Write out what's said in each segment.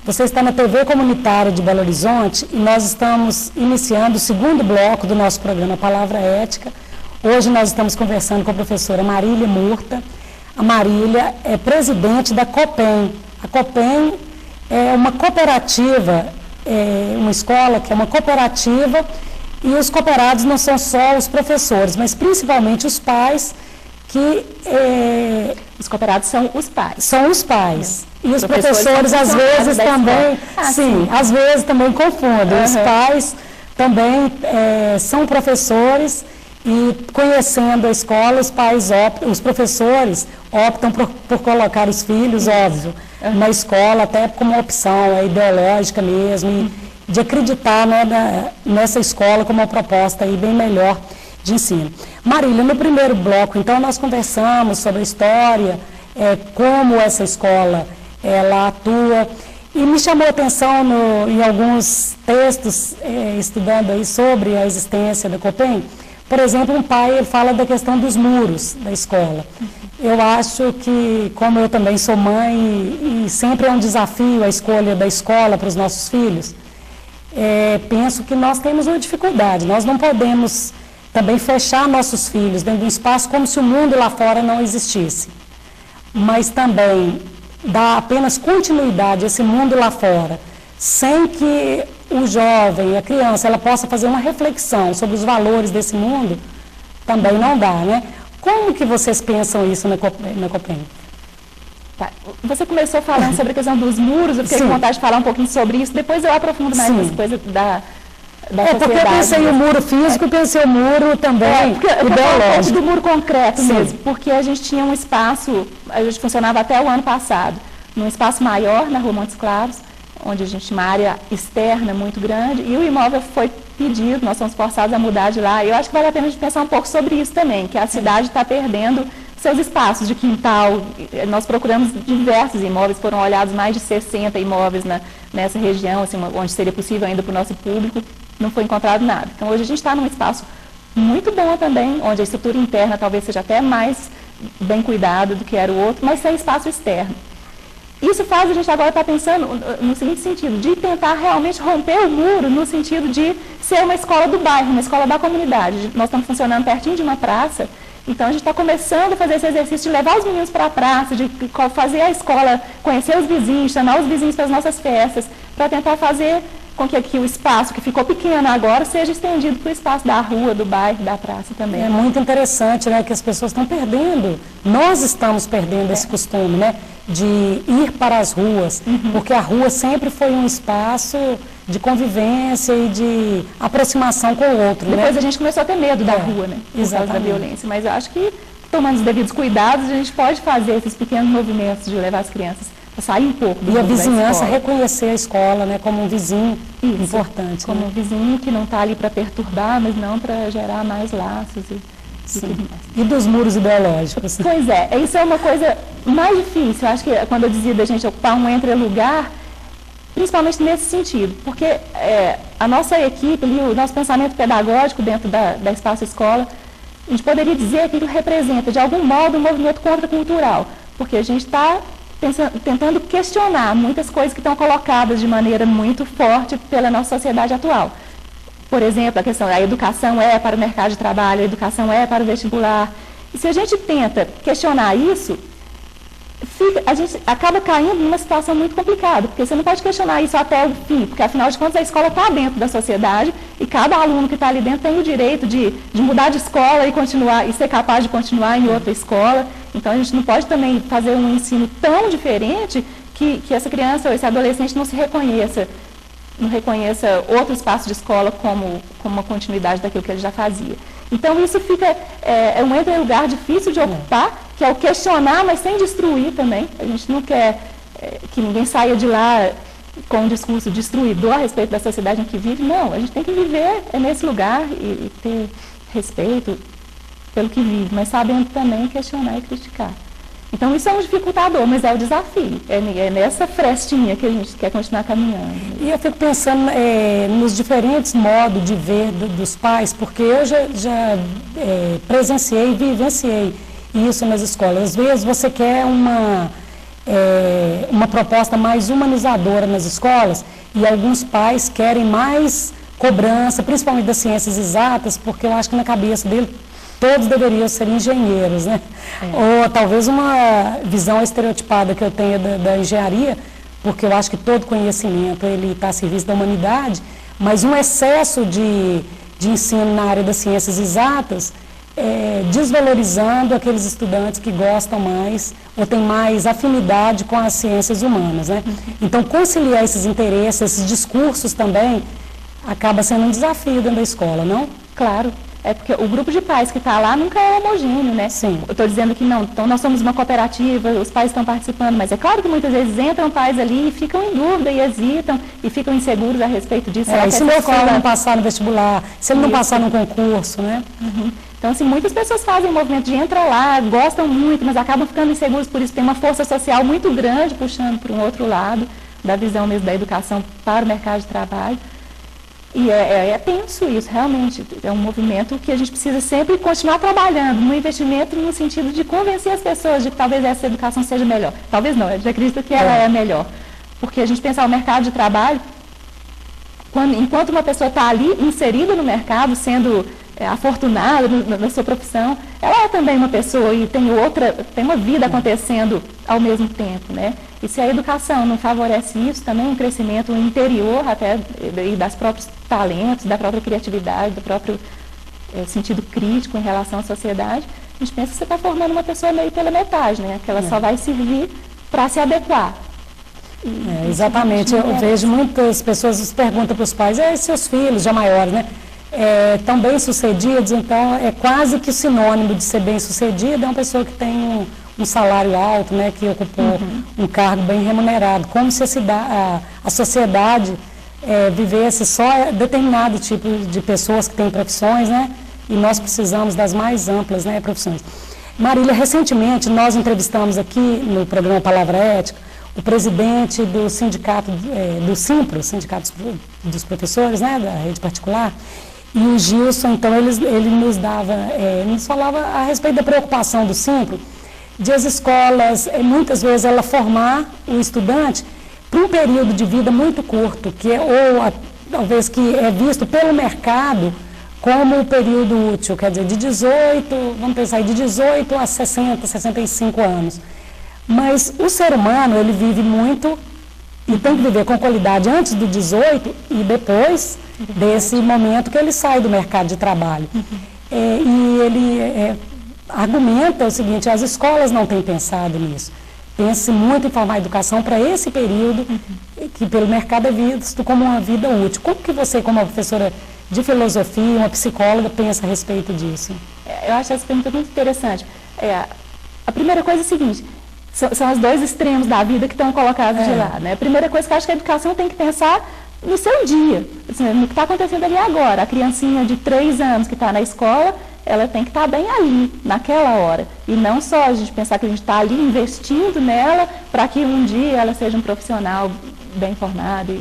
Você está na TV Comunitária de Belo Horizonte e nós estamos iniciando o segundo bloco do nosso programa Palavra Ética. Hoje nós estamos conversando com a professora Marília Murta. A Marília é presidente da COPEM. A COPEM é uma cooperativa, uma escola que é uma cooperativa, e os cooperados não são só os professores, mas principalmente os pais, que... Os cooperados são os pais. São os pais. E os professores, às vezes, também... sim, às vezes também confundem. Os pais também são professores e, conhecendo a escola, os professores optam por colocar os filhos, óbvio, na escola, até como opção ideológica mesmo, e de acreditar, né, nessa escola como uma proposta aí bem melhor de ensino. Marília, no primeiro bloco, então, nós conversamos sobre a história, como essa escola ela atua, e me chamou a atenção em alguns textos, estudando aí sobre a existência da COPEM. Por exemplo, um pai fala da questão dos muros da escola. Eu acho que, como eu também sou mãe, e sempre é um desafio a escolha da escola para os nossos filhos, penso que nós temos uma dificuldade. Nós não podemos também fechar nossos filhos dentro de um espaço como se o mundo lá fora não existisse. Mas também dar apenas continuidade a esse mundo lá fora, sem que o jovem, a criança, ela possa fazer uma reflexão sobre os valores desse mundo, também não dá, né? Como que vocês pensam isso na COPEM? Tá. Você começou falando sobre a questão dos muros, eu fiquei com vontade de falar um pouquinho sobre isso, depois eu aprofundo mais nessa coisa da sociedade. Porque eu pensei o muro físico, pensei o muro também ideológico. Do muro concreto mesmo, porque a gente tinha um espaço, a gente funcionava até o ano passado, num espaço maior na Rua Montes Claros, onde a gente tinha uma área externa muito grande, e o imóvel foi pedido, nós somos forçados a mudar de lá. Eu acho que vale a pena a gente pensar um pouco sobre isso também, que a cidade está perdendo seus espaços de quintal. Nós procuramos diversos imóveis, foram olhados mais de 60 imóveis nessa região, assim, onde seria possível ainda para o nosso público, não foi encontrado nada. Então hoje a gente está num espaço muito bom também, onde a estrutura interna talvez seja até mais bem cuidada do que era o outro, mas sem espaço externo. Isso faz a gente agora estar pensando no seguinte sentido, de tentar realmente romper o muro, no sentido de ser uma escola do bairro, uma escola da comunidade. Nós estamos funcionando pertinho de uma praça, então a gente está começando a fazer esse exercício de levar os meninos para a praça, de fazer a escola, conhecer os vizinhos, chamar os vizinhos para as nossas festas, para tentar fazer com que aqui o espaço que ficou pequeno agora seja estendido para o espaço da rua, do bairro, da praça também. É muito interessante, né, que as pessoas estão perdendo, nós estamos perdendo esse costume, né, de ir para as ruas, porque a rua sempre foi um espaço de convivência e de aproximação com o outro. Depois a gente começou a ter medo da rua, né, por causa da violência, mas eu acho que, tomando os devidos cuidados, a gente pode fazer esses pequenos movimentos de levar as crianças a sair um pouco do mundo da escola. E a vizinhança reconhecer a escola, né, como um vizinho importante. Como um vizinho que não está ali para perturbar, mas não para gerar mais laços e dos muros ideológicos. Pois é, isso é uma coisa mais difícil. Eu acho que quando eu dizia da gente ocupar um entre-lugar, principalmente nesse sentido, porque a nossa equipe, o nosso pensamento pedagógico dentro da Espaço Escola, a gente poderia dizer que ele representa, de algum modo, um movimento contracultural, porque a gente está tentando questionar muitas coisas que estão colocadas de maneira muito forte pela nossa sociedade atual. Por exemplo, a questão da educação é para o mercado de trabalho, a educação é para o vestibular. E se a gente tenta questionar isso, a gente acaba caindo numa situação muito complicada, porque você não pode questionar isso até o fim, porque afinal de contas a escola está dentro da sociedade e cada aluno que está ali dentro tem o direito de mudar de escola e continuar, e ser capaz de continuar em outra escola. Então a gente não pode também fazer um ensino tão diferente que essa criança ou esse adolescente não reconheça outro espaço de escola como uma continuidade daquilo que ele já fazia. Então isso fica um entre-lugar difícil de ocupar, que é o questionar, mas sem destruir também. A gente não quer que ninguém saia de lá com um discurso destruidor a respeito da sociedade em que vive. Não, a gente tem que viver nesse lugar e ter respeito pelo que vive, mas sabendo também questionar e criticar. Então isso é um dificultador, mas é o desafio. É nessa frestinha que a gente quer continuar caminhando. E eu fico pensando nos diferentes modos de ver dos pais, porque eu já presenciei e vivenciei isso nas escolas. Às vezes você quer uma proposta mais humanizadora nas escolas, e alguns pais querem mais cobrança, principalmente das ciências exatas, porque eu acho que na cabeça dele todos deveriam ser engenheiros, né? Ou talvez uma visão estereotipada que eu tenho da engenharia, porque eu acho que todo conhecimento ele está a serviço da humanidade, mas um excesso de ensino na área das ciências exatas, desvalorizando aqueles estudantes que gostam mais ou têm mais afinidade com as ciências humanas, né? Então, conciliar esses interesses, esses discursos também, acaba sendo um desafio dentro da escola, não? Claro. É porque o grupo de pais que está lá nunca é homogêneo, né? Sim. Eu estou dizendo que não, então nós somos uma cooperativa, os pais estão participando, mas é claro que muitas vezes entram pais ali e ficam em dúvida e hesitam e ficam inseguros a respeito disso. E se meu filho não passar no vestibular, se ele não passar no concurso, né? Então, assim, muitas pessoas fazem o movimento de entrar lá, gostam muito, mas acabam ficando inseguros por isso. Tem uma força social muito grande puxando para um outro lado, da visão mesmo da educação para o mercado de trabalho. E é tenso isso, realmente. É um movimento que a gente precisa sempre continuar trabalhando, no investimento no sentido de convencer as pessoas de que talvez essa educação seja melhor. Talvez não, eu já acredito que ela é melhor. Porque a gente pensar o mercado de trabalho, enquanto uma pessoa está ali inserida no mercado, sendo afortunada na sua profissão, ela é também uma pessoa e tem uma vida acontecendo ao mesmo tempo, né? E se a educação não favorece isso, também um crescimento interior até das próprios talentos, da própria criatividade, do próprio sentido crítico em relação à sociedade, a gente pensa que você está formando uma pessoa meio pela metade, né? Que ela só vai servir para se adequar. Exatamente, eu vejo muitas pessoas perguntam para os pais, seus filhos já maiores, né? Tão bem-sucedidos, então é quase que sinônimo de ser bem-sucedido, é uma pessoa que tem um salário alto, né, que ocupou um cargo bem remunerado, como se a sociedade vivesse só determinado tipo de pessoas que têm profissões, né, e nós precisamos das mais amplas, né, profissões. Marília, recentemente nós entrevistamos aqui no programa Palavra Ética o presidente do sindicato, do Simpro, Sindicato dos Professores, né, da rede particular, e o Gilson, então, ele nos falava a respeito da preocupação do Simpro, de as escolas, muitas vezes, ela formar o estudante para um período de vida muito curto, talvez que é visto pelo mercado como o período útil, quer dizer, de 18, vamos pensar, de 18 a 60, 65 anos. Mas o ser humano, ele vive muito e tem que viver com qualidade antes do 18 e depois desse momento que ele sai do mercado de trabalho. E ele argumenta o seguinte, as escolas não têm pensado nisso. Pensa muito em formar a educação para esse período que pelo mercado é visto como uma vida útil. Como que você, como uma professora de filosofia, uma psicóloga, pensa a respeito disso? Eu acho essa pergunta muito interessante. A primeira coisa é a seguinte, são os dois extremos da vida que estão colocados de lado, né? A primeira coisa que eu acho que a educação tem que pensar no seu dia, assim, no que está acontecendo ali agora. A criancinha de 3 anos que está na escola, ela tem que estar bem ali, naquela hora. E não só a gente pensar que a gente está ali investindo nela para que um dia ela seja um profissional bem formado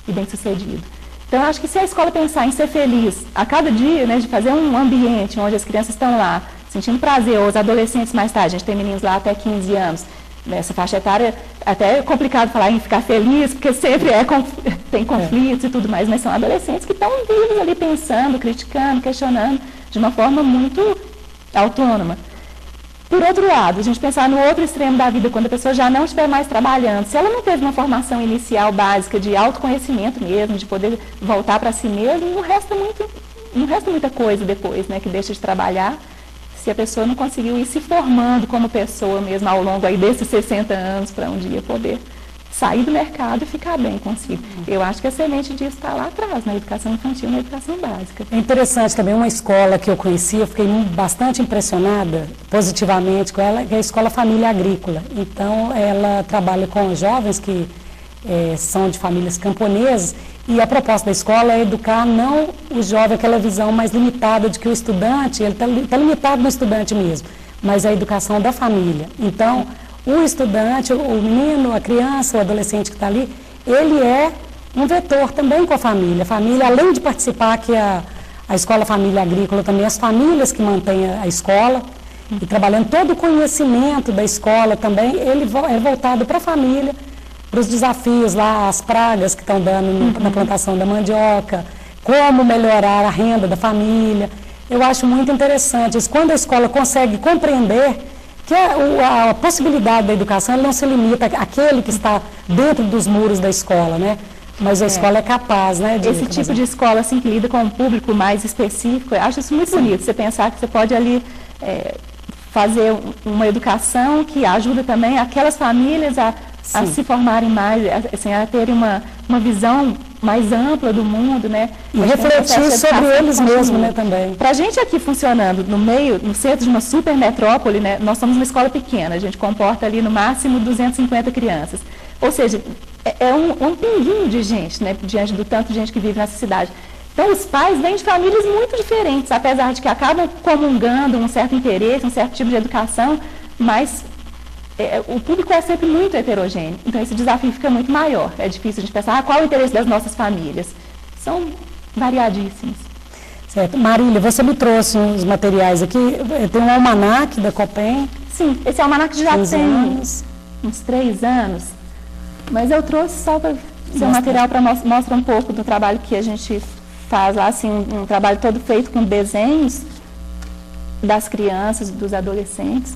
e bem sucedido. Então, eu acho que se a escola pensar em ser feliz a cada dia, né, de fazer um ambiente onde as crianças estão lá, sentindo prazer, ou os adolescentes mais tarde, a gente tem meninos lá até 15 anos, nessa faixa etária, até é complicado falar em ficar feliz, porque sempre tem conflitos e tudo mais, mas são adolescentes que estão vivos ali pensando, criticando, questionando, de uma forma muito autônoma. Por outro lado, a gente pensar no outro extremo da vida, quando a pessoa já não estiver mais trabalhando, se ela não teve uma formação inicial básica de autoconhecimento mesmo, de poder voltar para si mesmo, não resta muita coisa depois, né, que deixa de trabalhar, se a pessoa não conseguiu ir se formando como pessoa mesmo ao longo aí desses 60 anos para um dia poder sair do mercado e ficar bem consigo. Eu acho que a semente disso está lá atrás, na educação infantil, na educação básica. É interessante também, uma escola que eu conheci, eu fiquei bastante impressionada positivamente com ela, que é a Escola Família Agrícola. Então, ela trabalha com jovens que são de famílias camponesas, e a proposta da escola é educar não o jovem, aquela visão mais limitada de que o estudante, ele está limitado no estudante mesmo, mas a educação da família. Então, o estudante, o menino, a criança, o adolescente que está ali, ele é um vetor também com a família. A família, além de participar, que a Escola Família Agrícola também, as famílias que mantêm a escola. e trabalhando todo o conhecimento da escola também, ele é voltado para a família, para os desafios lá, as pragas que estão dando na plantação da mandioca, como melhorar a renda da família. Eu acho muito interessante isso, quando a escola consegue compreender que a possibilidade da educação ela não se limita àquele que está dentro dos muros da escola, né? Mas a escola é capaz, né? Esse tipo de escola assim, que lida com um público mais específico, eu acho isso muito bonito, você pensar que você pode ali fazer uma educação que ajuda também aquelas famílias a se formarem mais, assim, a terem uma visão mais ampla do mundo, né? E refletir sobre eles mesmos, né, também. Para a gente aqui funcionando no centro de uma super metrópole, né, nós somos uma escola pequena, a gente comporta ali no máximo 250 crianças. Ou seja, é um pinguinho de gente, né, diante do tanto de gente que vive nessa cidade. Então, os pais vêm de famílias muito diferentes, apesar de que acabam comungando um certo interesse, um certo tipo de educação, mas o público é sempre muito heterogêneo, então esse desafio fica muito maior. É difícil a gente pensar qual é o interesse das nossas famílias. São variadíssimos. Certo. Marília, você me trouxe uns materiais aqui, tem um almanaque da Copem. Sim, esse almanaque já tem uns 3 anos, mas eu trouxe só para ser um material para mostrar um pouco do trabalho que a gente faz lá, assim, um trabalho todo feito com desenhos das crianças, dos adolescentes.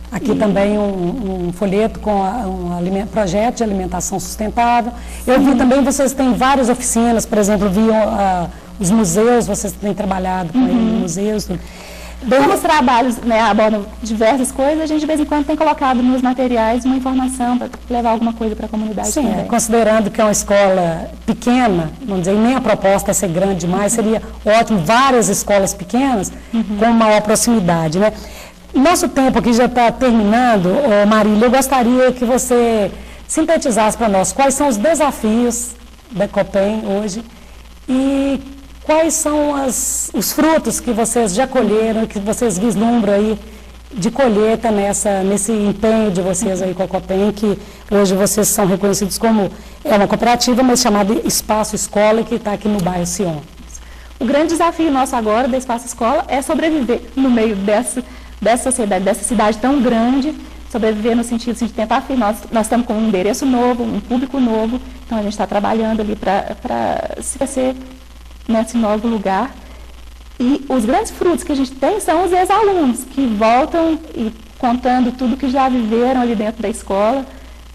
Aqui também um folheto com um projeto de alimentação sustentável. Sim. Eu vi também, vocês têm várias oficinas, por exemplo, os museus, vocês têm trabalhado com museus. Como os trabalhos, né, abordam diversas coisas, a gente de vez em quando tem colocado nos materiais uma informação para levar alguma coisa para a comunidade. Sim, considerando que é uma escola pequena, vamos dizer, nem a proposta é ser grande demais, seria ótimo várias escolas pequenas com maior proximidade, né? Nosso tempo aqui já está terminando, Marília, eu gostaria que você sintetizasse para nós quais são os desafios da Copem hoje e quais são os frutos que vocês já colheram, que vocês vislumbram aí de colheita nesse empenho de vocês aí com a Copem, que hoje vocês são reconhecidos como uma cooperativa, mas chamada Espaço Escola, que está aqui no bairro Sion. O grande desafio nosso agora da Espaço Escola é sobreviver no meio dessa sociedade, dessa cidade tão grande, sobreviver no sentido assim, de tentar afirmar. Nós estamos com um endereço novo, um público novo, então a gente está trabalhando ali para se crescer nesse novo lugar. E os grandes frutos que a gente tem são os ex-alunos, que voltam e contando tudo que já viveram ali dentro da escola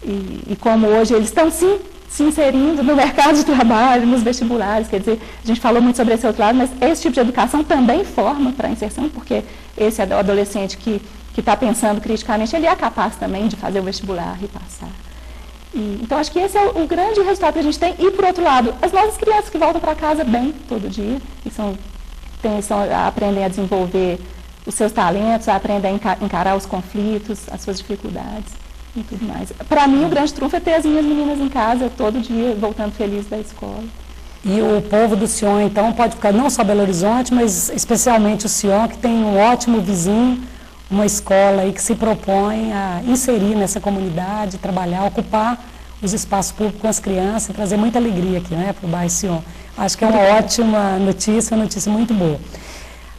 e como hoje eles estão sim se inserindo no mercado de trabalho, nos vestibulares, quer dizer, a gente falou muito sobre esse outro lado, mas esse tipo de educação também forma para a inserção, porque esse adolescente que está pensando criticamente, ele é capaz também de fazer o vestibular e passar. Então, acho que esse é o grande resultado que a gente tem. E, por outro lado, as nossas crianças que voltam para casa bem todo dia, e aprendem a desenvolver os seus talentos, aprendem a encarar os conflitos, as suas dificuldades e tudo mais. Para mim, o grande trunfo é ter as minhas meninas em casa todo dia, voltando feliz da escola. E o povo do Sion, então, pode ficar não só Belo Horizonte, mas especialmente o Sion, que tem um ótimo vizinho, uma escola aí que se propõe a inserir nessa comunidade, trabalhar, ocupar os espaços públicos com as crianças e trazer muita alegria aqui, né, para o bairro Sion. Acho que é uma ótima notícia, uma notícia muito boa.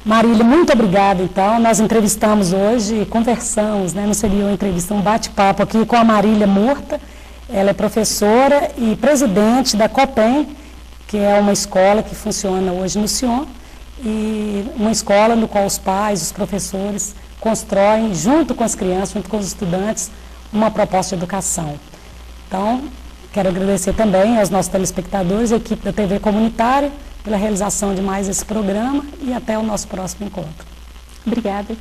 Marília, muito obrigada, então. Nós entrevistamos hoje, conversamos, né, não seria uma entrevista, um bate-papo aqui com a Marília Murta. Ela é professora e presidente da Copem, que é uma escola que funciona hoje no Sion, e uma escola no qual os pais, os professores constroem, junto com as crianças, junto com os estudantes, uma proposta de educação. Então, quero agradecer também aos nossos telespectadores, a equipe da TV Comunitária, pela realização de mais esse programa e até o nosso próximo encontro. Obrigada.